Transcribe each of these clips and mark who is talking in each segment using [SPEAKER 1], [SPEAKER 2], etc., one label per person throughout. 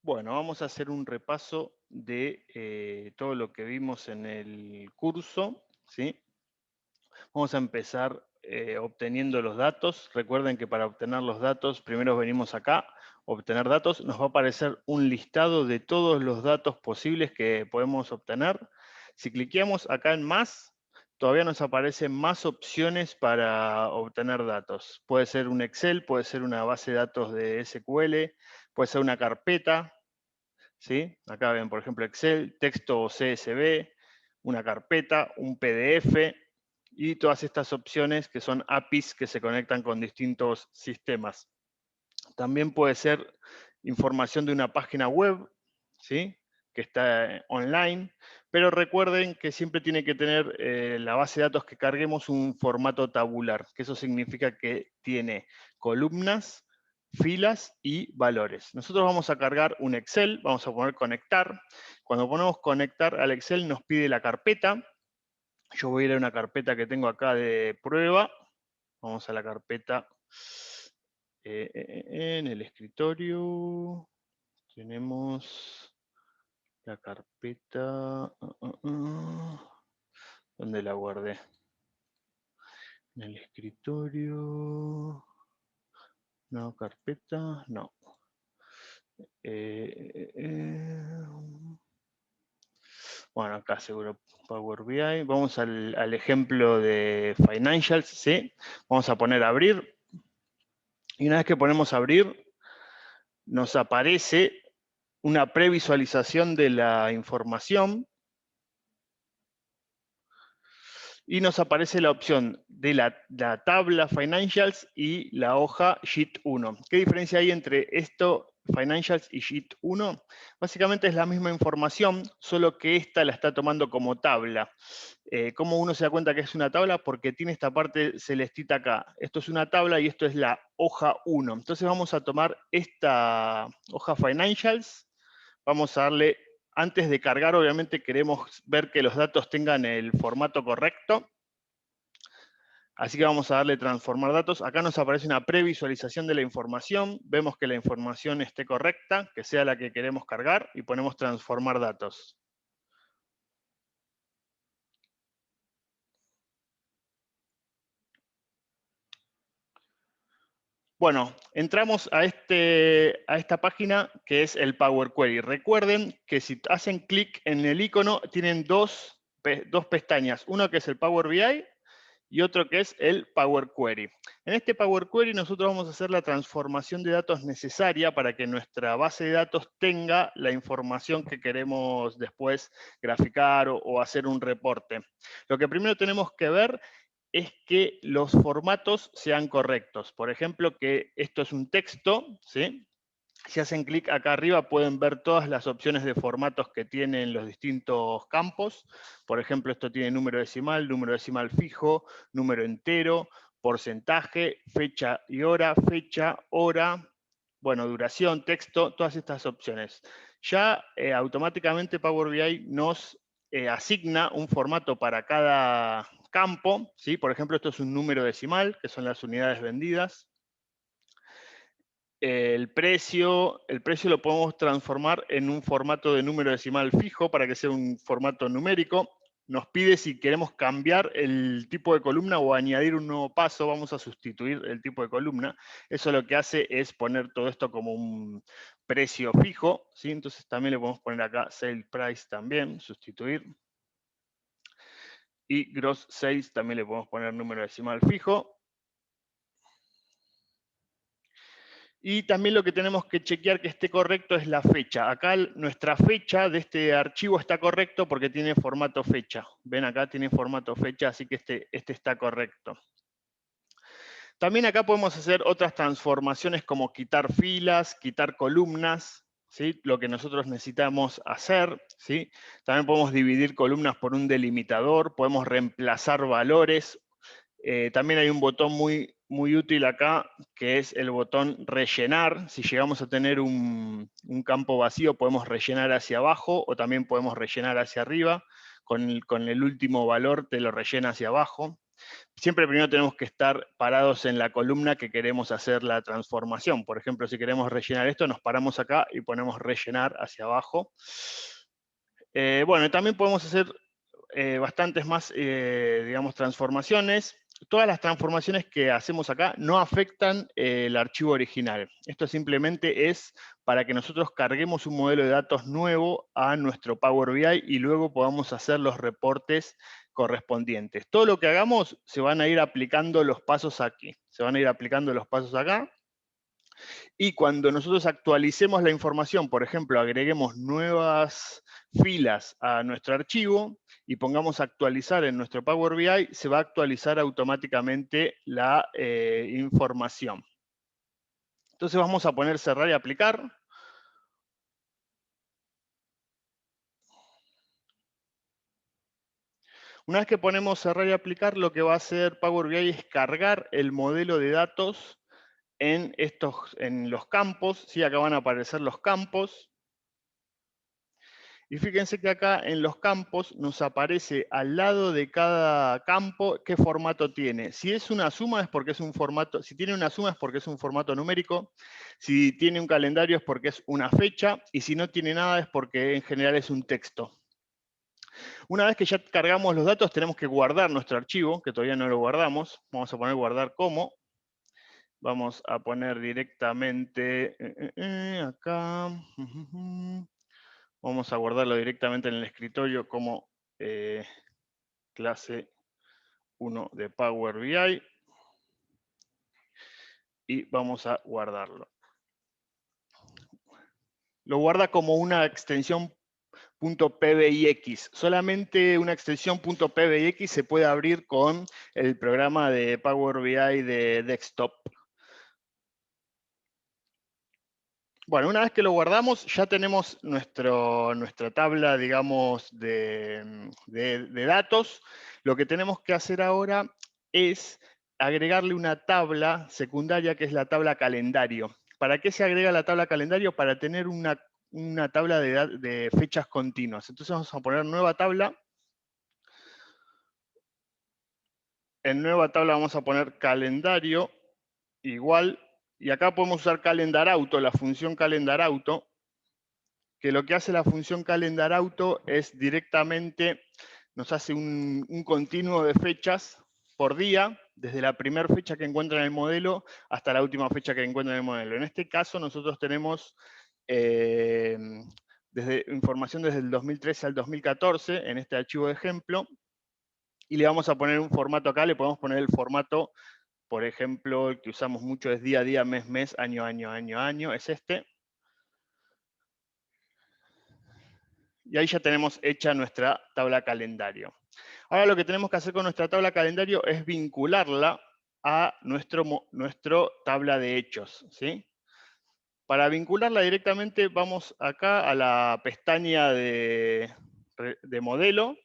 [SPEAKER 1] Bueno, vamos a hacer un repaso de todo lo que vimos en el curso, ¿sí? Vamos a empezar obteniendo los datos. Recuerden que para obtener los datos, primero venimos acá, obtener datos, nos va a aparecer un listado de todos los datos posibles que podemos obtener. Si cliqueamos acá en más, todavía nos aparecen más opciones para obtener datos. Puede ser un Excel, puede ser una base de datos de SQL, puede ser una carpeta, ¿sí? Acá ven, por ejemplo, Excel, texto o CSV, una carpeta, un PDF y todas estas opciones que son APIs que se conectan con distintos sistemas. También puede ser información de una página web, ¿sí? Que está online, pero recuerden que siempre tiene que tener la base de datos que carguemos un formato tabular, que eso significa que tiene columnas, filas y valores. Nosotros vamos a cargar un Excel, vamos a poner conectar. Cuando ponemos conectar al Excel nos pide la carpeta. Yo voy a ir a una carpeta que tengo acá de prueba. Vamos a la carpeta en el escritorio. Tenemos la carpeta. ¿Dónde la guardé? En el escritorio. No, carpeta, no. Bueno, acá seguro Power BI. Vamos al ejemplo de Financials, ¿sí? Vamos a poner abrir. Y una vez que ponemos abrir, nos aparece una previsualización de la información y nos aparece la opción de la tabla Financials y la hoja Sheet 1. ¿Qué diferencia hay entre esto, Financials y Sheet 1? Básicamente es la misma información, solo que esta la está tomando como tabla. ¿Cómo uno se da cuenta que es una tabla? Porque tiene esta parte celestita acá. Esto es una tabla y esto es la hoja 1. Entonces vamos a tomar esta hoja Financials, vamos a darle. Antes de cargar, obviamente, queremos ver que los datos tengan el formato correcto. Así que vamos a darle transformar datos. Acá nos aparece una previsualización de la información. Vemos que la información esté correcta, que sea la que queremos cargar, y ponemos transformar datos. Bueno, entramos a esta página que es el Power Query. Recuerden que si hacen clic en el icono, tienen dos pestañas. Uno que es el Power BI y otro que es el Power Query. En este Power Query nosotros vamos a hacer la transformación de datos necesaria para que nuestra base de datos tenga la información que queremos después graficar o hacer un reporte. Lo que primero tenemos que ver es que los formatos sean correctos. Por ejemplo, que esto es un texto, ¿sí? Si hacen clic acá arriba pueden ver todas las opciones de formatos que tienen los distintos campos. Por ejemplo, esto tiene número decimal fijo, número entero, porcentaje, fecha y hora, bueno, duración, texto, todas estas opciones. Ya automáticamente Power BI nos asigna un formato para cada campo, ¿sí? Por ejemplo, esto es un número decimal, que son las unidades vendidas. El precio lo podemos transformar en un formato de número decimal fijo para que sea un formato numérico. Nos pide si queremos cambiar el tipo de columna o añadir un nuevo paso, vamos a sustituir el tipo de columna. Eso lo que hace es poner todo esto como un precio fijo, ¿sí? Entonces también le podemos poner acá sale price también, sustituir. Y gross sales también le podemos poner número decimal fijo. Y también lo que tenemos que chequear que esté correcto es la fecha. Acá nuestra fecha de este archivo está correcto porque tiene formato fecha. Ven acá, tiene formato fecha, así que este está correcto. También acá podemos hacer otras transformaciones como quitar filas, quitar columnas, ¿sí? Lo que nosotros necesitamos hacer, ¿sí? También podemos dividir columnas por un delimitador, podemos reemplazar valores. También hay un botón muy útil acá, que es el botón rellenar. Si llegamos a tener un campo vacío, podemos rellenar hacia abajo o también podemos rellenar hacia arriba. con el último valor te lo rellena hacia abajo. Siempre primero tenemos que estar parados en la columna que queremos hacer la transformación. Por ejemplo, si queremos rellenar esto, nos paramos acá y ponemos rellenar hacia abajo. Bueno, también podemos hacer bastantes más, digamos, transformaciones. Todas las transformaciones que hacemos acá no afectan el archivo original. Esto simplemente es para que nosotros carguemos un modelo de datos nuevo a nuestro Power BI y luego podamos hacer los reportes correspondientes. Todo lo que hagamos se van a ir aplicando los pasos aquí. Se van a ir aplicando los pasos acá. Y cuando nosotros actualicemos la información, por ejemplo, agreguemos nuevas filas a nuestro archivo y pongamos actualizar en nuestro Power BI, se va a actualizar automáticamente la información. Entonces vamos a poner cerrar y aplicar. Una vez que ponemos cerrar y aplicar, lo que va a hacer Power BI es cargar el modelo de datos en los campos. ¿Sí? Acá van a aparecer los campos. Y fíjense que acá en los campos nos aparece al lado de cada campo qué formato tiene. Si es una suma es porque es un formato, si tiene una suma es porque es un formato numérico, si tiene un calendario es porque es una fecha, y si no tiene nada es porque en general es un texto. Una vez que ya cargamos los datos, tenemos que guardar nuestro archivo, que todavía no lo guardamos. Vamos a poner guardar como. Vamos a poner directamente acá. Vamos a guardarlo directamente en el escritorio como clase 1 de Power BI. Y vamos a guardarlo. Lo guarda como una extensión .pbix. Solamente una extensión .pbix se puede abrir con el programa de Power BI de desktop. Bueno, una vez que lo guardamos, ya tenemos nuestra tabla, digamos, de datos. Lo que tenemos que hacer ahora es agregarle una tabla secundaria, que es la tabla calendario. ¿Para qué se agrega la tabla calendario? Para tener una tabla de fechas continuas. Entonces vamos a poner nueva tabla. En nueva tabla vamos a poner calendario igual. Y acá podemos usar calendar auto, la función calendar auto, que lo que hace la función calendar auto es directamente, nos hace un continuo de fechas por día, desde la primera fecha que encuentra en el modelo hasta la última fecha que encuentra en el modelo. En este caso nosotros tenemos información desde el 2013 al 2014 en este archivo de ejemplo, y le vamos a poner un formato acá, le podemos poner el formato, por ejemplo, el que usamos mucho es día a día, mes, mes, año, año, año, año, es este. Y ahí ya tenemos hecha nuestra tabla calendario. Ahora lo que tenemos que hacer con nuestra tabla calendario es vincularla a nuestro tabla de hechos, ¿sí? Para vincularla directamente vamos acá a la pestaña de modelo,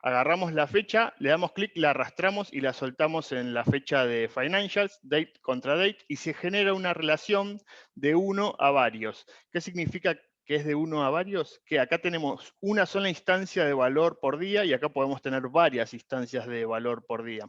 [SPEAKER 1] agarramos la fecha, le damos clic, la arrastramos y la soltamos en la fecha de Financials, date contra date, y se genera una relación de 1 a varios. ¿Qué significa que es de 1 a varios? Que acá tenemos una sola instancia de valor por día y acá podemos tener varias instancias de valor por día.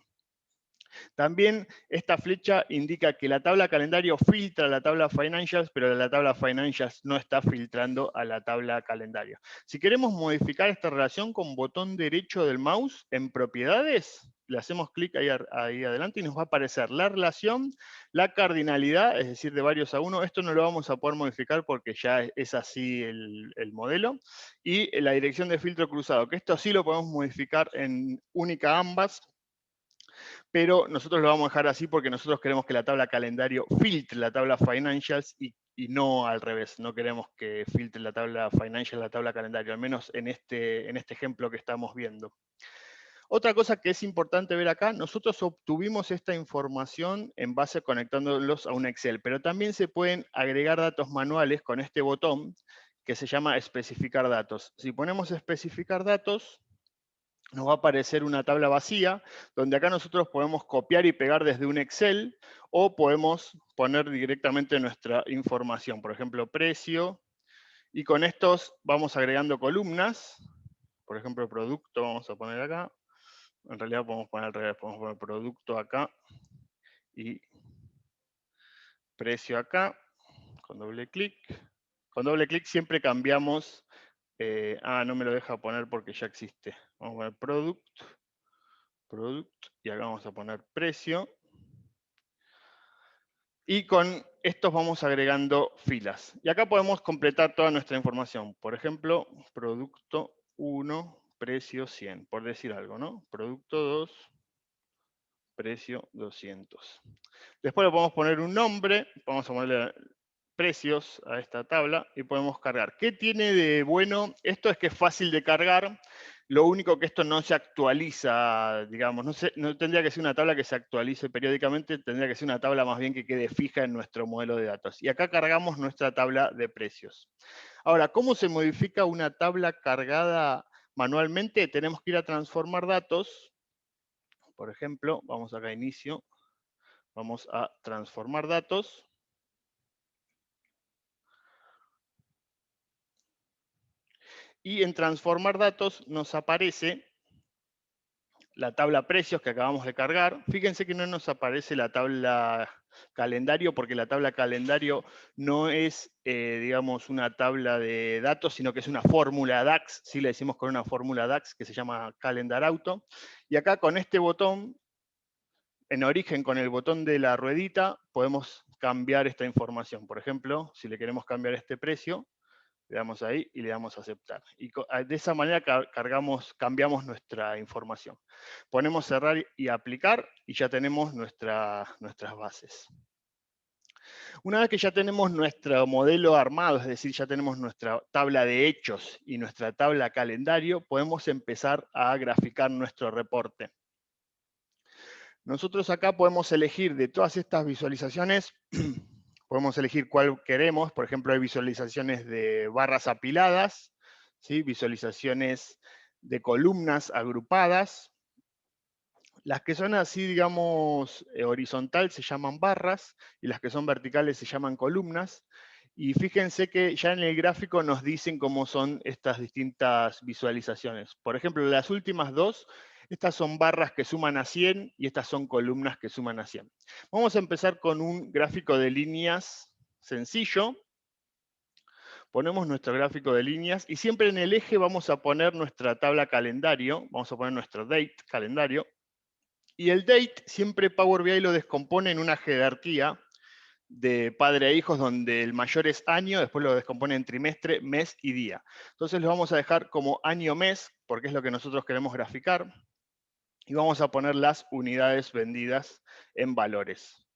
[SPEAKER 1] También esta flecha indica que la tabla calendario filtra la tabla financials, pero la tabla financials no está filtrando a la tabla calendario. Si queremos modificar esta relación con botón derecho del mouse en propiedades, le hacemos clic ahí adelante y nos va a aparecer la relación, la cardinalidad, es decir, de varios a uno. Esto no lo vamos a poder modificar porque ya es así el modelo. Y la dirección de filtro cruzado, que esto sí lo podemos modificar en única ambas, pero nosotros lo vamos a dejar así porque nosotros queremos que la tabla calendario filtre la tabla financials y no al revés. No queremos que filtre la tabla financial la tabla calendario, al menos en este ejemplo que estamos viendo. Otra cosa que es importante ver acá, nosotros obtuvimos esta información en base conectándolos a un Excel, pero también se pueden agregar datos manuales con este botón que se llama especificar datos. Si ponemos especificar datos, nos va a aparecer una tabla vacía, donde acá nosotros podemos copiar y pegar desde un Excel, o podemos poner directamente nuestra información, por ejemplo, precio, y con estos vamos agregando columnas. por ejemplo, producto, vamos a poner acá. En realidad podemos poner al revés, podemos poner producto acá y precio acá, con doble clic. Con doble clic siempre cambiamos, no me lo deja poner porque ya existe. Vamos a poner product, y acá vamos a poner precio. Y con estos vamos agregando filas. Y acá podemos completar toda nuestra información. Por ejemplo, producto 1, precio 100, por decir algo, ¿no? Producto 2, precio 200. Después le podemos poner un nombre, vamos a ponerle precios a esta tabla y podemos cargar. ¿Qué tiene de bueno? Esto es que es fácil de cargar, lo único que esto no se actualiza, digamos, no tendría que ser una tabla que se actualice periódicamente, tendría que ser una tabla más bien que quede fija en nuestro modelo de datos. Y acá cargamos nuestra tabla de precios. Ahora, ¿cómo se modifica una tabla cargada manualmente? Tenemos que ir a transformar datos. Por ejemplo, vamos acá a inicio, vamos a transformar datos. Y en transformar datos nos aparece la tabla precios que acabamos de cargar. Fíjense que no nos aparece la tabla calendario, porque la tabla calendario no es, digamos, una tabla de datos, sino que es una fórmula DAX, sí le decimos con una fórmula DAX que se llama Calendar Auto. Y acá con este botón, en origen con el botón de la ruedita, podemos cambiar esta información. Por ejemplo, si le queremos cambiar este precio, le damos ahí y le damos a aceptar. Y de esa manera cambiamos nuestra información. Ponemos cerrar y aplicar y ya tenemos nuestras bases. Una vez que ya tenemos nuestro modelo armado, es decir, ya tenemos nuestra tabla de hechos y nuestra tabla calendario, podemos empezar a graficar nuestro reporte. Nosotros acá podemos elegir de todas estas visualizaciones, podemos elegir cuál queremos. Por ejemplo, hay visualizaciones de barras apiladas, ¿sí? Visualizaciones de columnas agrupadas. Las que son así, digamos, horizontal se llaman barras y las que son verticales se llaman columnas. Y fíjense que ya en el gráfico nos dicen cómo son estas distintas visualizaciones. Por ejemplo, las últimas dos, estas son barras que suman a 100 y estas son columnas que suman a 100. Vamos a empezar con un gráfico de líneas sencillo. Ponemos nuestro gráfico de líneas y siempre en el eje vamos a poner nuestra tabla calendario, vamos a poner nuestro date calendario. Y el date siempre Power BI lo descompone en una jerarquía de padre a hijos, donde el mayor es año, después lo descompone en trimestre, mes y día. Entonces lo vamos a dejar como año-mes, porque es lo que nosotros queremos graficar, y vamos a poner las unidades vendidas en valores.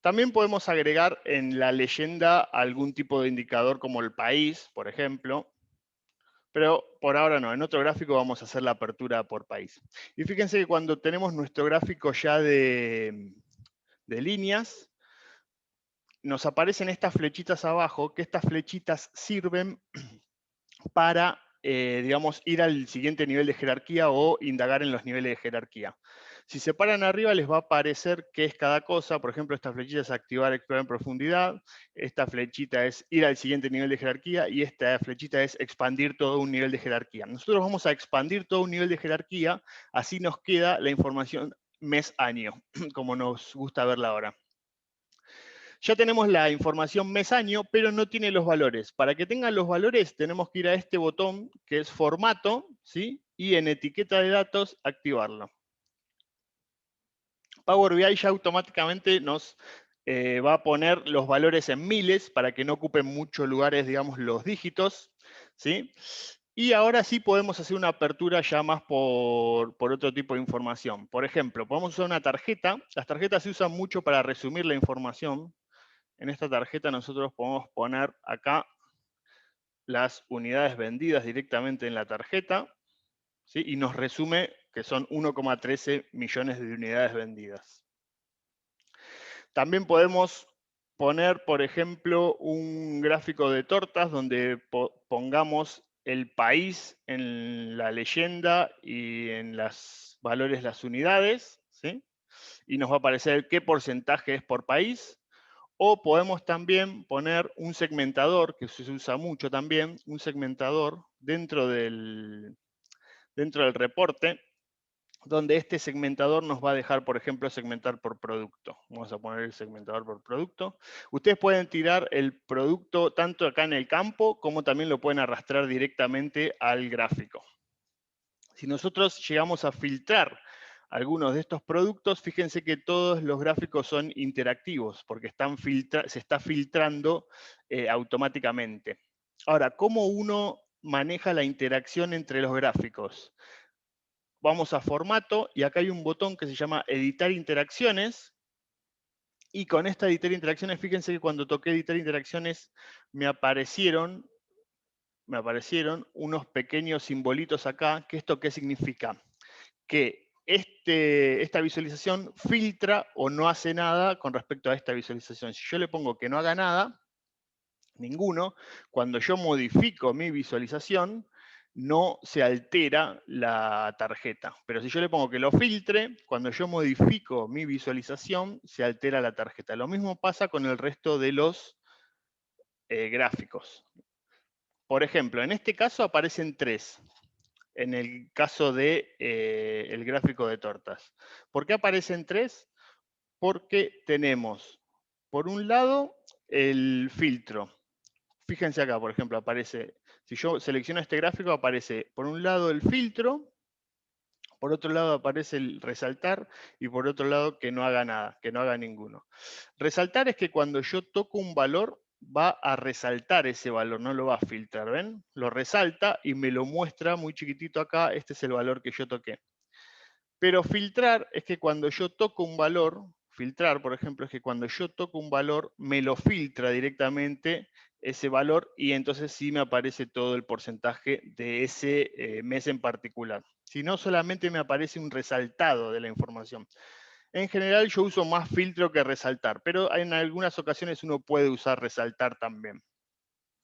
[SPEAKER 1] También podemos agregar en la leyenda algún tipo de indicador como el país, por ejemplo, pero por ahora no. En otro gráfico vamos a hacer la apertura por país. Y fíjense que cuando tenemos nuestro gráfico ya de líneas, nos aparecen estas flechitas abajo, que estas flechitas sirven para, digamos, ir al siguiente nivel de jerarquía o indagar en los niveles de jerarquía. Si se paran arriba les va a aparecer qué es cada cosa. Por ejemplo, esta flechita es activar, explorar en profundidad. Esta flechita es ir al siguiente nivel de jerarquía y esta flechita es expandir todo un nivel de jerarquía. Nosotros vamos a expandir todo un nivel de jerarquía, así nos queda la información mes-año, como nos gusta verla ahora. Ya tenemos la información mes-año, pero no tiene los valores. Para que tengan los valores tenemos que ir a este botón que es formato, ¿sí? Y en etiqueta de datos activarlo. Power BI ya automáticamente nos va a poner los valores en miles para que no ocupen muchos lugares, digamos, los dígitos, ¿sí? Y ahora sí podemos hacer una apertura ya más por otro tipo de información. Por ejemplo, podemos usar una tarjeta. Las tarjetas se usan mucho para resumir la información. En esta tarjeta nosotros podemos poner acá las unidades vendidas directamente en la tarjeta, ¿sí? Y nos resume que son 1,13 millones de unidades vendidas. También podemos poner, por ejemplo, un gráfico de tortas donde pongamos el país en la leyenda y en los valores las unidades, ¿sí? Y nos va a aparecer qué porcentaje es por país. O podemos también poner un segmentador, que se usa mucho también, un segmentador dentro del dentro del reporte, donde este segmentador nos va a dejar, por ejemplo, segmentar por producto. Vamos a poner el segmentador por producto. Ustedes pueden tirar el producto tanto acá en el campo, como también lo pueden arrastrar directamente al gráfico. Si nosotros llegamos a filtrar algunos de estos productos, fíjense que todos los gráficos son interactivos, porque se está filtrando automáticamente. Ahora, ¿cómo uno maneja la interacción entre los gráficos? Vamos a formato y acá hay un botón que se llama editar interacciones. Y con esta editar interacciones, fíjense que cuando toqué editar interacciones me aparecieron unos pequeños simbolitos acá. ¿Que esto qué significa? Que esta visualización filtra o no hace nada con respecto a esta visualización. Si yo le pongo que no haga nada, ninguno, cuando yo modifico mi visualización, no se altera la tarjeta. Pero si yo le pongo que lo filtre, cuando yo modifico mi visualización, se altera la tarjeta. Lo mismo pasa con el resto de los gráficos. Por ejemplo, en este caso aparecen 3. En el caso de el gráfico de tortas. ¿Por qué aparecen 3? Porque tenemos, por un lado, el filtro. Fíjense acá, por ejemplo, aparece, si yo selecciono este gráfico, aparece por un lado el filtro, por otro lado aparece el resaltar y por otro lado que no haga nada, que no haga ninguno. Resaltar es que cuando yo toco un valor, va a resaltar ese valor, no lo va a filtrar, ¿ven? Lo resalta y me lo muestra muy chiquitito acá, este es el valor que yo toqué. Pero filtrar es que cuando yo toco un valor, filtrar, por ejemplo, es que cuando yo toco un valor, me lo filtra directamente ese valor y entonces sí me aparece todo el porcentaje de ese mes en particular. Si no, solamente me aparece un resaltado de la información. En general yo uso más filtro que resaltar, pero en algunas ocasiones uno puede usar resaltar también.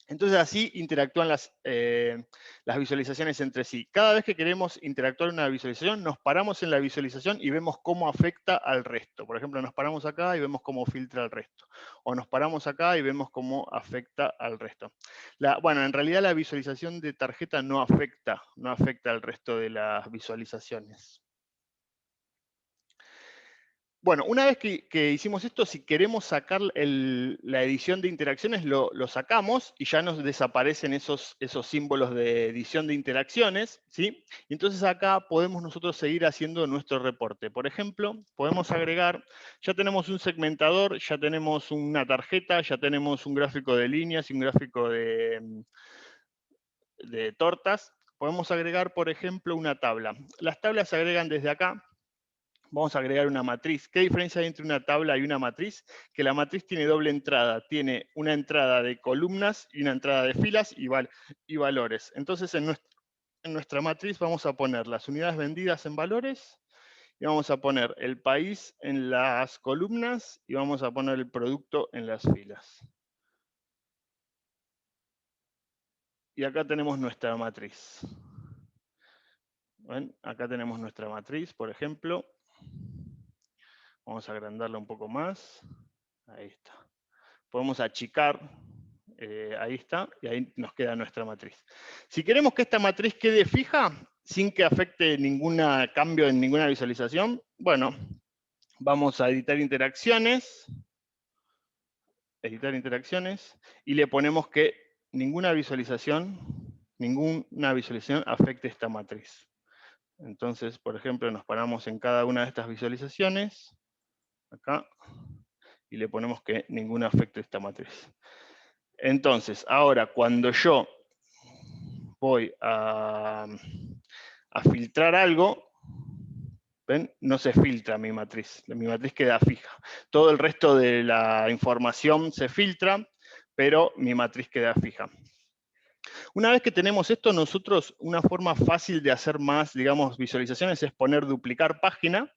[SPEAKER 1] Entonces así interactúan las visualizaciones entre sí. Cada vez que queremos interactuar en una visualización, nos paramos en la visualización y vemos cómo afecta al resto. Por ejemplo, nos paramos acá y vemos cómo filtra al resto. O nos paramos acá y vemos cómo afecta al resto. Bueno, en realidad la visualización de tarjeta no afecta al resto de las visualizaciones. Bueno, una vez que hicimos esto, si queremos sacar la edición de interacciones, lo sacamos y ya nos desaparecen esos símbolos de edición de interacciones, ¿sí? Y entonces acá podemos nosotros seguir haciendo nuestro reporte. Por ejemplo, podemos agregar, ya tenemos un segmentador, ya tenemos una tarjeta, ya tenemos un gráfico de líneas y un gráfico de tortas. Podemos agregar, por ejemplo, una tabla. Las tablas se agregan desde acá. Vamos a agregar una matriz. ¿Qué diferencia hay entre una tabla y una matriz? Que la matriz tiene doble entrada. Tiene una entrada de columnas y una entrada de filas y valores. Entonces, en nuestra matriz vamos a poner las unidades vendidas en valores y vamos a poner el país en las columnas y vamos a poner el producto en las filas. Y acá tenemos nuestra matriz. ¿Ven? Acá tenemos nuestra matriz, por ejemplo. Vamos a agrandarla un poco más. Ahí está. Podemos achicar, ahí está, y ahí nos queda nuestra matriz. Si queremos que esta matriz quede fija, sin que afecte ningún cambio en ninguna visualización, bueno, vamos a editar interacciones, y le ponemos que ninguna visualización afecte esta matriz. Entonces, por ejemplo, nos paramos en cada una de estas visualizaciones, acá, y le ponemos que ninguna afecte esta matriz. Entonces, ahora cuando yo voy a filtrar algo, ¿ven? No se filtra mi matriz queda fija. Todo el resto de la información se filtra, pero mi matriz queda fija. Una vez que tenemos esto, nosotros, una forma fácil de hacer más, digamos, visualizaciones es poner duplicar página.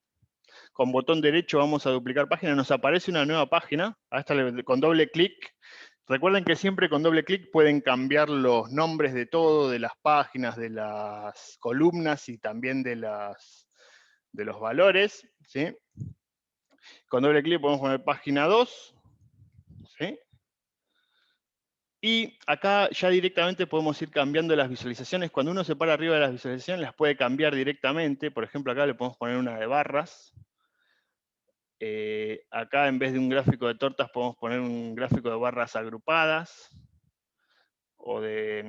[SPEAKER 1] Con botón derecho vamos a duplicar página, nos aparece una nueva página, con doble clic. Recuerden que siempre con doble clic pueden cambiar los nombres de todo, de las páginas, de las columnas y también de los valores, ¿sí? Con doble clic podemos poner página 2, ¿sí? Y acá ya directamente podemos ir cambiando las visualizaciones. Cuando uno se para arriba de las visualizaciones, las puede cambiar directamente. Por ejemplo, acá le podemos poner una de barras. Acá en vez de un gráfico de tortas podemos poner un gráfico de barras agrupadas o de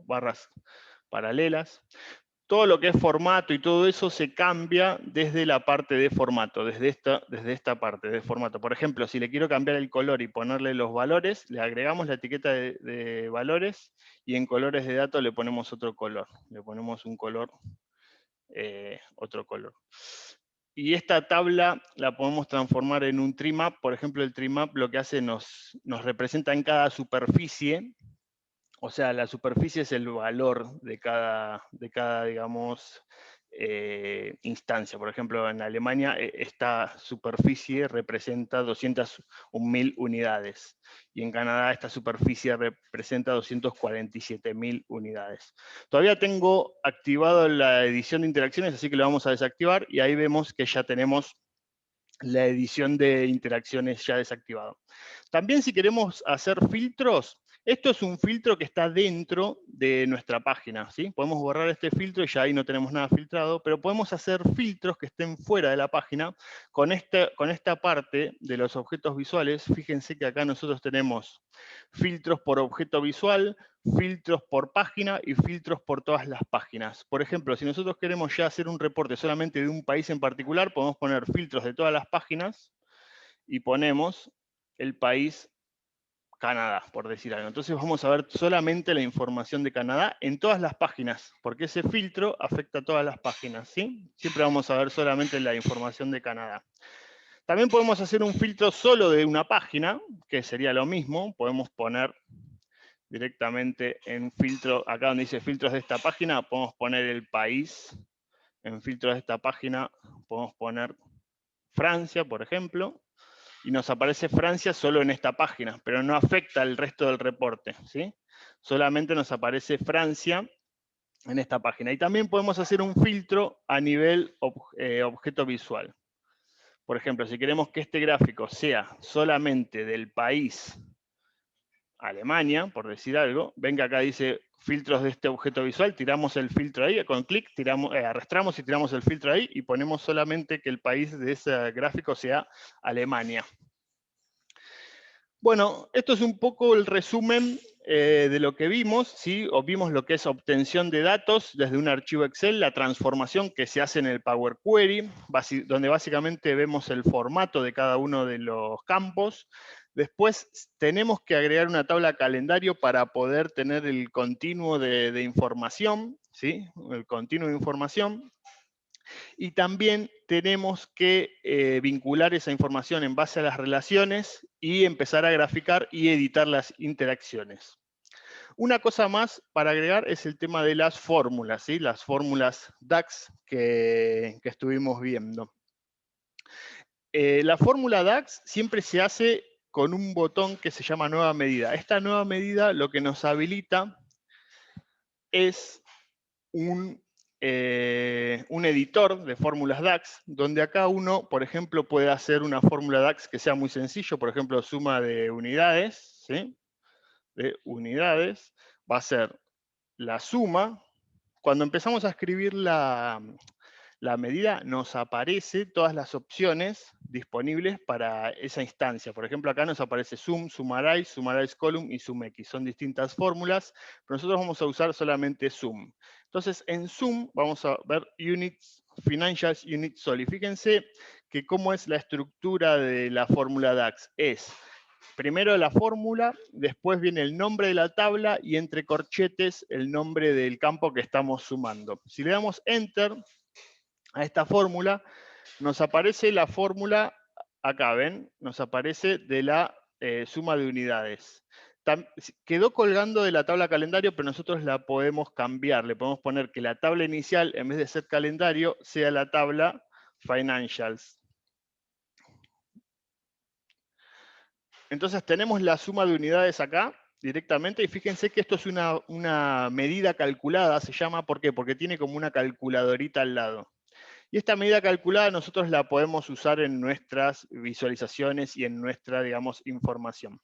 [SPEAKER 1] barras paralelas. Todo lo que es formato y todo eso se cambia desde la parte de formato, desde esta parte de formato. Por ejemplo, si le quiero cambiar el color y ponerle los valores, le agregamos la etiqueta de valores y en colores de datos le ponemos otro color. Le ponemos un color, otro color. Y esta tabla la podemos transformar en un tree map. Por ejemplo, el tree map lo que hace nos representa en cada superficie. O sea, la superficie es el valor de cada digamos, instancia. Por ejemplo, en Alemania esta superficie representa 201.000 unidades. Y en Canadá esta superficie representa 247.000 unidades. Todavía tengo activado la edición de interacciones, así que lo vamos a desactivar. Y ahí vemos que ya tenemos la edición de interacciones ya desactivado. También si queremos hacer filtros, esto es un filtro que está dentro de nuestra página, ¿sí? Podemos borrar este filtro y ya ahí no tenemos nada filtrado, pero podemos hacer filtros que estén fuera de la página con esta parte de los objetos visuales. Fíjense que acá nosotros tenemos filtros por objeto visual, filtros por página y filtros por todas las páginas. Por ejemplo, si nosotros queremos ya hacer un reporte solamente de un país en particular, podemos poner filtros de todas las páginas y ponemos el país Canadá, por decir algo. Entonces vamos a ver solamente la información de Canadá en todas las páginas, porque ese filtro afecta a todas las páginas, ¿sí? Siempre vamos a ver solamente la información de Canadá. También podemos hacer un filtro solo de una página, que sería lo mismo. Podemos poner directamente en filtro, acá donde dice filtros de esta página, podemos poner el país. En filtros de esta página podemos poner Francia, por ejemplo, y nos aparece Francia solo en esta página, pero no afecta al resto del reporte, ¿sí? Solamente nos aparece Francia en esta página. Y también podemos hacer un filtro a nivel objeto visual. Por ejemplo, si queremos que este gráfico sea solamente del país Alemania, por decir algo, ven que acá dice filtros de este objeto visual, tiramos el filtro ahí, con clic arrastramos y tiramos el filtro ahí y ponemos solamente que el país de ese gráfico sea Alemania. Bueno, esto es un poco el resumen de lo que vimos, ¿sí? O vimos lo que es obtención de datos desde un archivo Excel, la transformación que se hace en el Power Query, donde básicamente vemos el formato de cada uno de los campos. Después tenemos que agregar una tabla calendario para poder tener el continuo de información, ¿sí? El continuo de información. Y también tenemos que vincular esa información en base a las relaciones y empezar a graficar y editar las interacciones. Una cosa más para agregar es el tema de las fórmulas, ¿sí? Las fórmulas DAX que estuvimos viendo. La fórmula DAX siempre se hace con un botón que se llama nueva medida. Esta nueva medida lo que nos habilita es un editor de fórmulas DAX, donde acá uno, por ejemplo, puede hacer una fórmula DAX que sea muy sencillo, por ejemplo, suma de unidades, ¿sí? De unidades, va a ser la suma. Cuando empezamos a escribir la medida, nos aparece todas las opciones disponibles para esa instancia. Por ejemplo, acá nos aparece sum, sumarize, sumarize column y sumx. Son distintas fórmulas, pero nosotros vamos a usar solamente sum. Entonces, en sum vamos a ver units, financials, units sol. Y fíjense que cómo es la estructura de la fórmula DAX. Es primero la fórmula, después viene el nombre de la tabla y entre corchetes el nombre del campo que estamos sumando. Si le damos Enter a esta fórmula, nos aparece la fórmula, acá ven, nos aparece de la suma de unidades. Quedó colgando de la tabla calendario, pero nosotros la podemos cambiar. Le podemos poner que la tabla inicial, en vez de ser calendario, sea la tabla financials. Entonces tenemos la suma de unidades acá directamente y fíjense que esto es una medida calculada, se llama, ¿por qué? Porque tiene como una calculadorita al lado. Y esta medida calculada nosotros la podemos usar en nuestras visualizaciones y en nuestra, digamos, información.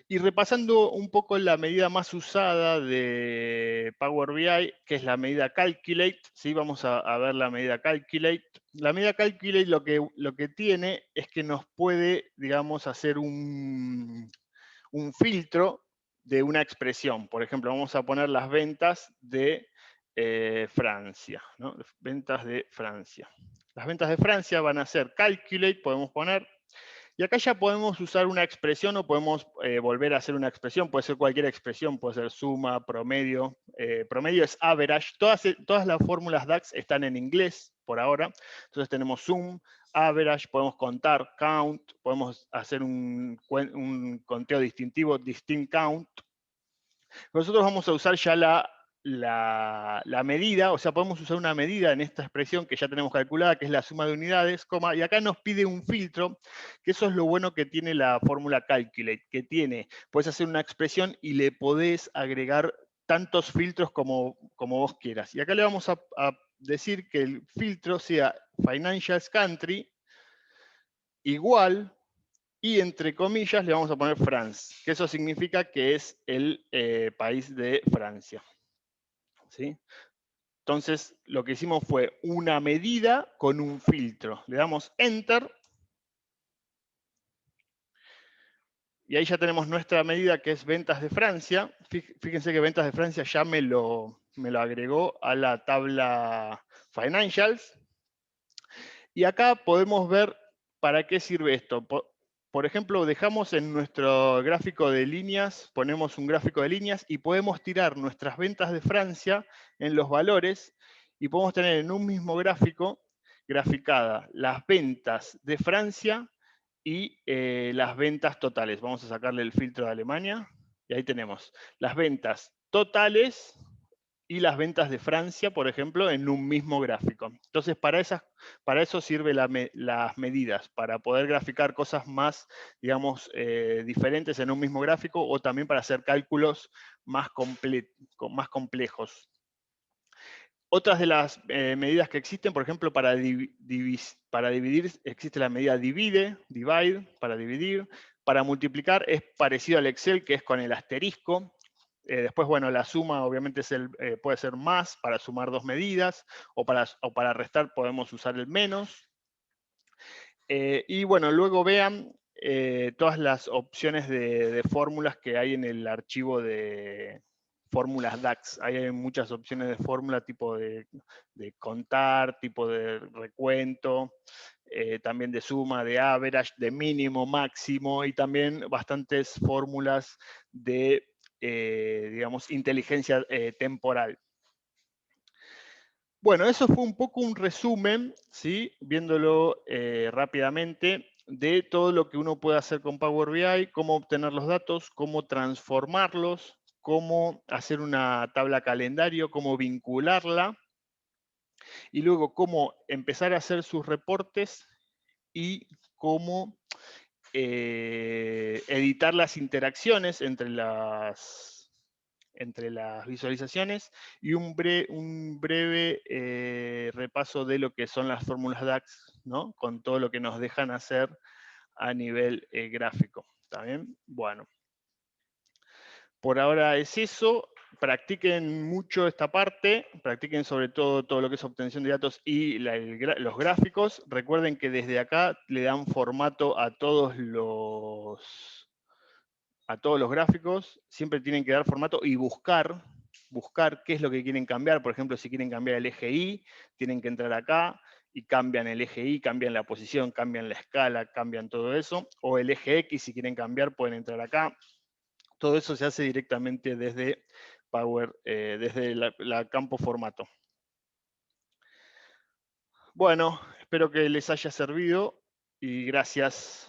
[SPEAKER 1] Y repasando un poco la medida más usada de Power BI, que es la medida Calculate, ¿sí? Vamos a ver la medida Calculate. La medida Calculate lo que tiene es que nos puede, digamos, hacer un filtro de una expresión. Por ejemplo, vamos a poner las ventas de Francia, ¿no? Ventas de Francia. Las ventas de Francia van a ser Calculate, podemos poner. Y acá ya podemos usar una expresión o podemos volver a hacer una expresión. Puede ser cualquier expresión, puede ser suma, promedio. Promedio es average. Todas las fórmulas DAX están en inglés por ahora. Entonces tenemos sum, average, podemos contar, count, podemos hacer un conteo distintivo, distinct count. Nosotros vamos a usar ya la medida, o sea, podemos usar una medida en esta expresión que ya tenemos calculada, que es la suma de unidades, coma, y acá nos pide un filtro, que eso es lo bueno que tiene la fórmula calculate, que puedes hacer una expresión y le podés agregar tantos filtros como vos quieras. Y acá le vamos a decir que el filtro sea financials country igual, y entre comillas le vamos a poner France, que eso significa que es el país de Francia. ¿Sí? Entonces, lo que hicimos fue una medida con un filtro. Le damos Enter. Y ahí ya tenemos nuestra medida, que es ventas de Francia. Fíjense que ventas de Francia ya me lo agregó a la tabla Financials. Y acá podemos ver para qué sirve esto. Por ejemplo, dejamos en nuestro gráfico de líneas, ponemos un gráfico de líneas y podemos tirar nuestras ventas de Francia en los valores y podemos tener en un mismo gráfico graficada las ventas de Francia y las ventas totales. Vamos a sacarle el filtro de Alemania y ahí tenemos las ventas totales y las ventas de Francia, por ejemplo, en un mismo gráfico. Entonces, para eso sirven las medidas, para poder graficar cosas más, digamos, diferentes en un mismo gráfico o también para hacer cálculos más complejos. Otras de las medidas que existen, por ejemplo, para dividir, existe la medida divide, para dividir. Para multiplicar es parecido al Excel, que es con el asterisco. Después, bueno, la suma obviamente puede ser más para sumar dos medidas, o para restar podemos usar el menos. Y bueno, luego vean todas las opciones de fórmulas que hay en el archivo de fórmulas DAX. Ahí hay muchas opciones de fórmula, tipo de contar, tipo de recuento, también de suma, de average, de mínimo, máximo, y también bastantes fórmulas de, digamos, inteligencia temporal. Bueno, eso fue un poco un resumen, ¿sí? Viéndolo rápidamente, de todo lo que uno puede hacer con Power BI, cómo obtener los datos, cómo transformarlos, cómo hacer una tabla calendario, cómo vincularla, y luego cómo empezar a hacer sus reportes y cómo editar las interacciones entre las visualizaciones y un breve repaso de lo que son las fórmulas DAX, ¿no? Con todo lo que nos dejan hacer a nivel gráfico. ¿Está bien? Bueno. Por ahora es eso. Practiquen mucho esta parte, practiquen sobre todo lo que es obtención de datos y los gráficos. Recuerden que desde acá le dan formato a todos los gráficos, siempre tienen que dar formato y buscar qué es lo que quieren cambiar. Por ejemplo, si quieren cambiar el eje Y, tienen que entrar acá y cambian el eje Y, cambian la posición, cambian la escala, cambian todo eso. O el eje X, si quieren cambiar, pueden entrar acá. Todo eso se hace directamente desde Power, desde la campo formato. Bueno, espero que les haya servido y gracias.